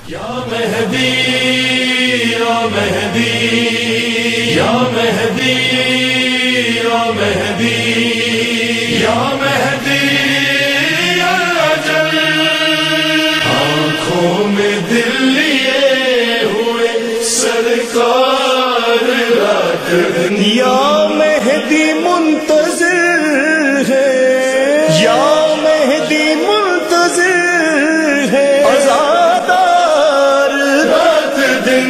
یا مہدی یا مہدی یا مہدی یا مہدی یا مہدی اجل، آنکھوں میں دل لیے ہوئے سرکار رات دن، یا مہدی منتظر ہے، یا مہدی منتظر ہے، عزادار رات دن،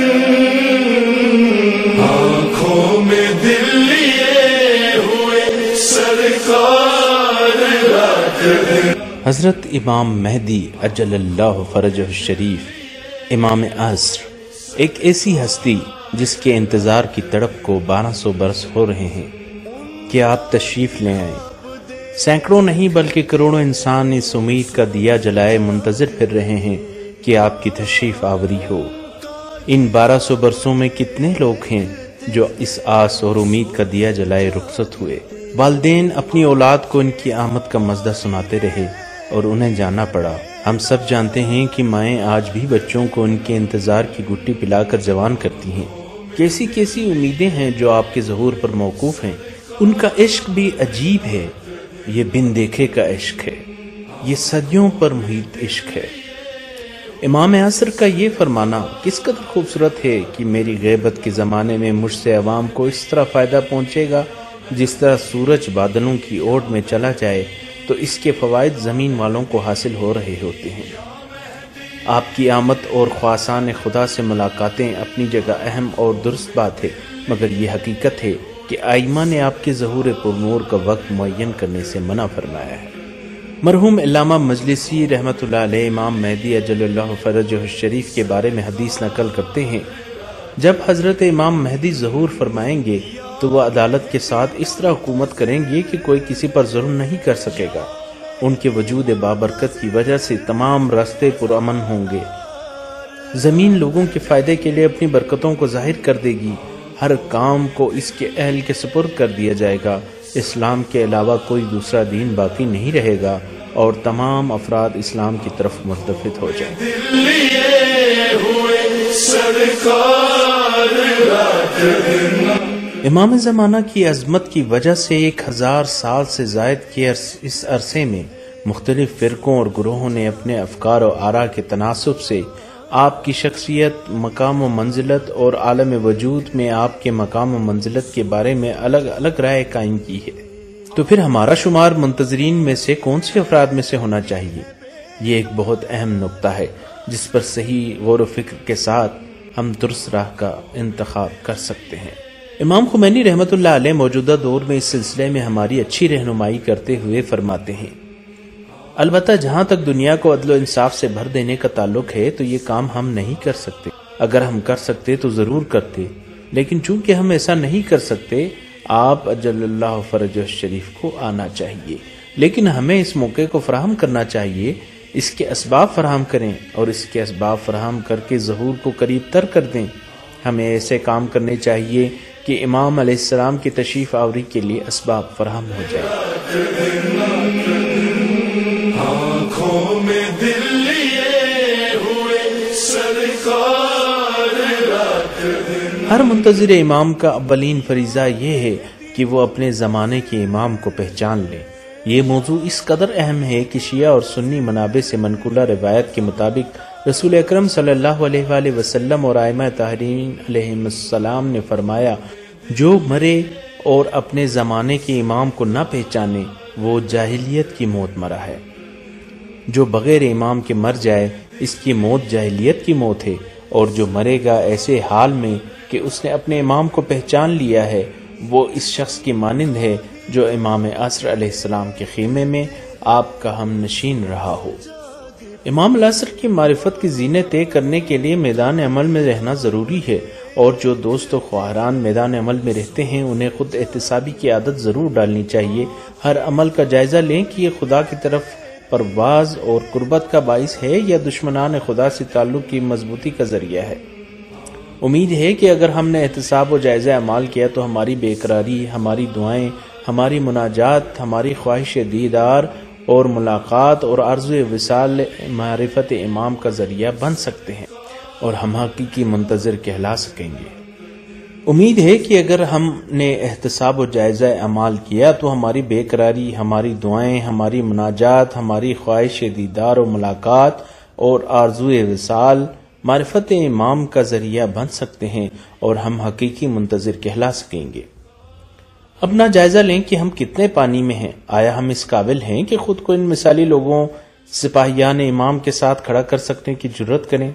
آنکھوں میں دل لیے ہوئے سرکار رات دن۔ حضرت امام مہدی اجل اللہ فرجہ الشریف، امام عصر، ایک ایسی ہستی جس کے انتظار کی تڑپ کو 1200 برس ہو رہے ہیں کہ آپ تشریف لے آئیں۔ سینکڑوں نہیں بلکہ کروڑوں انسان اس امید کا دیا جلائے منتظر پھر رہے ہیں کہ آپ کی تشریف آوری ہو۔ ان 1200 برسوں میں کتنے لوگ ہیں جو اس آس اور امید کا دیا جلائے رخصت ہوئے۔ والدین اپنی اولاد کو ان کی آمد کا مزدہ سناتے رہے اور انہیں جانا پڑا۔ ہم سب جانتے ہیں کہ مائیں آج بھی بچوں کو ان کے انتظار کی گٹی پلا کر جوان کرتی ہیں۔ کیسی کیسی امیدیں ہیں جو آپ کے ظہور پر موقوف ہیں۔ ان کا عشق بھی عجیب ہے، یہ بن دیکھے کا عشق ہے، یہ صدیوں پر محیط عشق ہے۔ امام عصر کا یہ فرمانا کس قدر خوبصورت ہے کہ میری غیبت کے زمانے میں مجھ سے عوام کو اس طرح فائدہ پہنچے گا جس طرح سورج بادلوں کی اوٹ میں چلا جائے تو اس کے فوائد زمین والوں کو حاصل ہو رہے ہوتے ہیں۔ آپ کی آمد اور خواصان خدا سے ملاقاتیں اپنی جگہ اہم اور درست بات ہے، مگر یہ حقیقت ہے کہ آئمہ نے آپ کے ظہور پرنور کا وقت معین کرنے سے منع فرمایا ہے۔ مرحوم علامہ مجلسی رحمۃ اللہ علیہ امام مہدی اجل اللہ فرجہ الشریف کے بارے میں حدیث نقل کرتے ہیں، جب حضرت امام مہدی ظہور فرمائیں گے تو وہ عدالت کے ساتھ اس طرح حکومت کریں گے کہ کوئی کسی پر ظلم نہیں کر سکے گا۔ ان کے وجود بابرکت کی وجہ سے تمام راستے پرامن ہوں گے۔ زمین لوگوں کے فائدے کے لیے اپنی برکتوں کو ظاہر کر دے گی، ہر کام کو اس کے اہل کے سپرد کر دیا جائے گا، اسلام کے علاوہ کوئی دوسرا دین باقی نہیں رہے گا اور تمام افراد اسلام کی طرف ملتفت ہو جائیں گے۔ امام زمانہ کی عظمت کی وجہ سے 1000 سال سے زائد کے اس عرصے میں مختلف فرقوں اور گروہوں نے اپنے افکار و آراء کے تناسب سے آپ کی شخصیت، مقام و منزلت اور عالم وجود میں آپ کے مقام و منزلت کے بارے میں الگ الگ رائے قائم کی ہے۔ تو پھر ہمارا شمار منتظرین میں سے کون سے افراد میں سے ہونا چاہیے؟ یہ ایک بہت اہم نقطہ ہے جس پر صحیح غور و فکر کے ساتھ ہم درست راہ کا انتخاب کر سکتے ہیں۔ امام خمینی رحمۃ اللہ علیہ موجودہ دور میں اس سلسلے میں ہماری اچھی رہنمائی کرتے ہوئے فرماتے ہیں، البتہ جہاں تک دنیا کو عدل و انصاف سے بھر دینے کا تعلق ہے تو یہ کام ہم نہیں کر سکتے۔ اگر ہم کر سکتے تو ضرور کرتے، لیکن چونکہ ہم ایسا نہیں کر سکتے، آپ اجل اللہ فرجہ الشریف کو آنا چاہیے، لیکن ہمیں اس موقع کو فراہم کرنا چاہیے، اس کے اسباب فراہم کریں اور اس کے اسباب فراہم کر کے ظہور کو قریب تر کر دیں۔ ہمیں ایسے کام کرنے چاہیے کہ امام علیہ السلام کی تشریف آوری کے لیے اسباب فراہم ہو جائے۔ آنکھوں میں دل لیے ہوئے سرکار رات دن، ہر منتظر امام کا اولین فریضہ یہ ہے کہ وہ اپنے زمانے کے امام کو پہچان لے۔ یہ موضوع اس قدر اہم ہے کہ شیعہ اور سنی منابع سے منقولہ روایت کے مطابق رسول اکرم صلی اللہ علیہ وآلہ وسلم اور ائمہ طاہرین علیہ السلام نے فرمایا، جو مرے اور اپنے زمانے کے امام کو نہ پہچانے وہ جاہلیت کی موت مرا ہے۔ جو بغیر امام کے مر جائے اس کی موت جاہلیت کی موت ہے، اور جو مرے گا ایسے حال میں کہ اس نے اپنے امام کو پہچان لیا ہے وہ اس شخص کی مانند ہے جو امام عصر علیہ السلام کے خیمے میں آپ کا ہم نشین رہا ہو۔ امام العصر کی معرفت کی زینت طے کرنے کے لیے میدان عمل میں رہنا ضروری ہے، اور جو دوست و خواہران میدان عمل میں رہتے ہیں انہیں خود احتسابی کی عادت ضرور ڈالنی چاہیے۔ ہر عمل کا جائزہ لیں کہ یہ خدا کی طرف پرواز اور قربت کا باعث ہے یا دشمنان خدا سے تعلق کی مضبوطی کا ذریعہ ہے۔ امید ہے کہ اگر ہم نے احتساب و جائزہ اعمال کیا تو ہماری بے قراری، ہماری دعائیں، ہماری مناجات، ہماری خواہش دیدار اور ملاقات اور عرض وصال معرفت امام کا ذریعہ بن سکتے ہیں۔ اور ہم حقیقی منتظر کہلا سکیں گے۔ امید ہے کہ اگر ہم نے احتساب و جائزہ اعمال کیا تو ہماری بے قراری، ہماری دعائیں، ہماری مناجات، ہماری خواہش دیدار و ملاقات اور آرزو وصال معرفت امام کا ذریعہ بن سکتے ہیں اور ہم حقیقی منتظر کہلا سکیں گے۔ اپنا جائزہ لیں کہ ہم کتنے پانی میں ہیں۔ آیا ہم اس قابل ہیں کہ خود کو ان مثالی لوگوں سپاہیان امام کے ساتھ کھڑا کر سکنے کی جرت کریں؟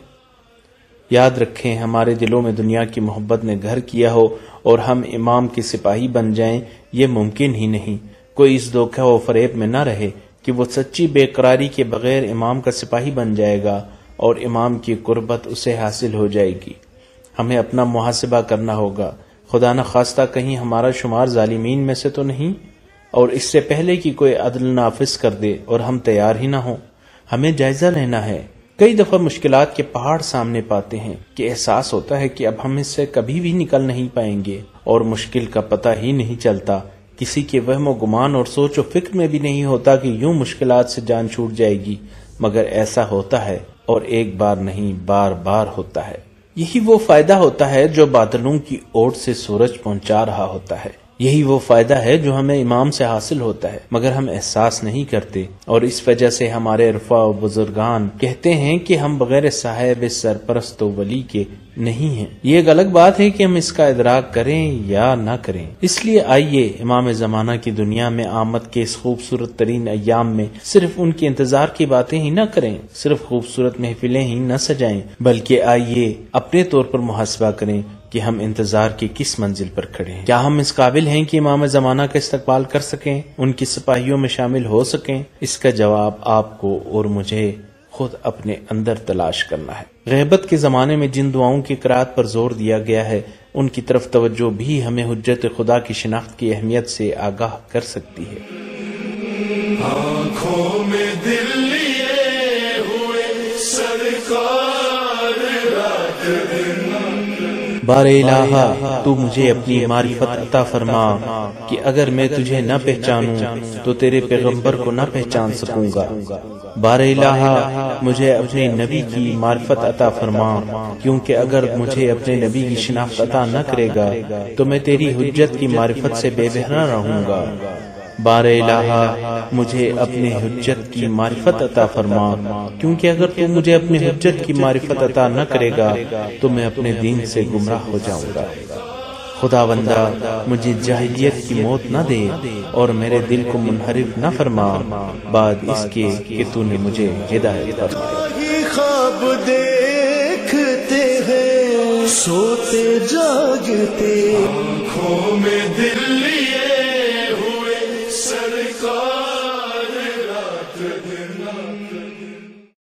یاد رکھیں، ہمارے دلوں میں دنیا کی محبت نے گھر کیا ہو اور ہم امام کے سپاہی بن جائیں، یہ ممکن ہی نہیں۔ کوئی اس دھوکہ و فریب میں نہ رہے کہ وہ سچی بے قراری کے بغیر امام کا سپاہی بن جائے گا اور امام کی قربت اسے حاصل ہو جائے گی۔ ہمیں اپنا محاسبہ کرنا ہوگا، خدا نہ خواستہ کہیں ہمارا شمار ظالمین میں سے تو نہیں، اور اس سے پہلے کہ کوئی عدل نافذ کر دے اور ہم تیار ہی نہ ہوں۔ ہمیں جائزہ لینا ہے۔ کئی دفعہ مشکلات کے پہاڑ سامنے پاتے ہیں کہ احساس ہوتا ہے کہ اب ہم اس سے کبھی بھی نکل نہیں پائیں گے، اور مشکل کا پتہ ہی نہیں چلتا۔ کسی کے وہم و گمان اور سوچ و فکر میں بھی نہیں ہوتا کہ یوں مشکلات سے جان چھوٹ جائے گی، مگر ایسا ہوتا ہے، اور ایک بار نہیں بار بار ہوتا ہے۔ یہی وہ فائدہ ہوتا ہے جو بادلوں کی اوٹ سے سورج پہنچا رہا ہوتا ہے۔ یہی وہ فائدہ ہے جو ہمیں امام سے حاصل ہوتا ہے، مگر ہم احساس نہیں کرتے، اور اس وجہ سے ہمارے عرفا و بزرگان کہتے ہیں کہ ہم بغیر صاحب سرپرست و ولی کے نہیں ہیں۔ یہ ایک الگ بات ہے کہ ہم اس کا ادراک کریں یا نہ کریں۔ اس لیے آئیے امام زمانہ کی دنیا میں آمد کے اس خوبصورت ترین ایام میں صرف ان کے انتظار کی باتیں ہی نہ کریں، صرف خوبصورت محفلیں ہی نہ سجائیں، بلکہ آئیے اپنے طور پر محاسبہ کریں کہ ہم انتظار کی کس منزل پر کھڑے ہیں۔ کیا ہم اس قابل ہیں کہ امام زمانہ کا استقبال کر سکیں، ان کی سپاہیوں میں شامل ہو سکیں؟ اس کا جواب آپ کو اور مجھے خود اپنے اندر تلاش کرنا ہے۔ غیبت کے زمانے میں جن دعاؤں کی قرات پر زور دیا گیا ہے، ان کی طرف توجہ بھی ہمیں حجت خدا کی شناخت کی اہمیت سے آگاہ کر سکتی ہے۔ آنکھوں میں دل لیے ہوئے سرکار رات دن، بار الہ تو مجھے اپنی معرفت عطا فرما کہ اگر میں تجھے نہ پہچانوں تو تیرے پیغمبر کو نہ پہچان سکوں گا۔ بار الہ مجھے اپنے نبی کی معرفت عطا فرما، کیونکہ اگر مجھے اپنے نبی کی شناخت عطا نہ کرے گا تو میں تیری حجت کی معرفت سے بے بہرا رہوں گا۔ بار الہ مجھے اپنے حجت کی معرفت عطا فرما، کیونکہ اگر تو مجھے اپنی حجت کی معرفت عطا نہ کرے گا تو میں اپنے دین سے گمراہ ہو جاؤں گا۔ خداوندہ مجھے جاہلیت کی موت نہ دے اور میرے دل کو منحرف نہ فرما بعد اس کے کہ تو نے مجھے ہدایت فرمائی۔ خواب دیکھتے ہیں سوتے جاگتے، آنکھوں میں دل لیے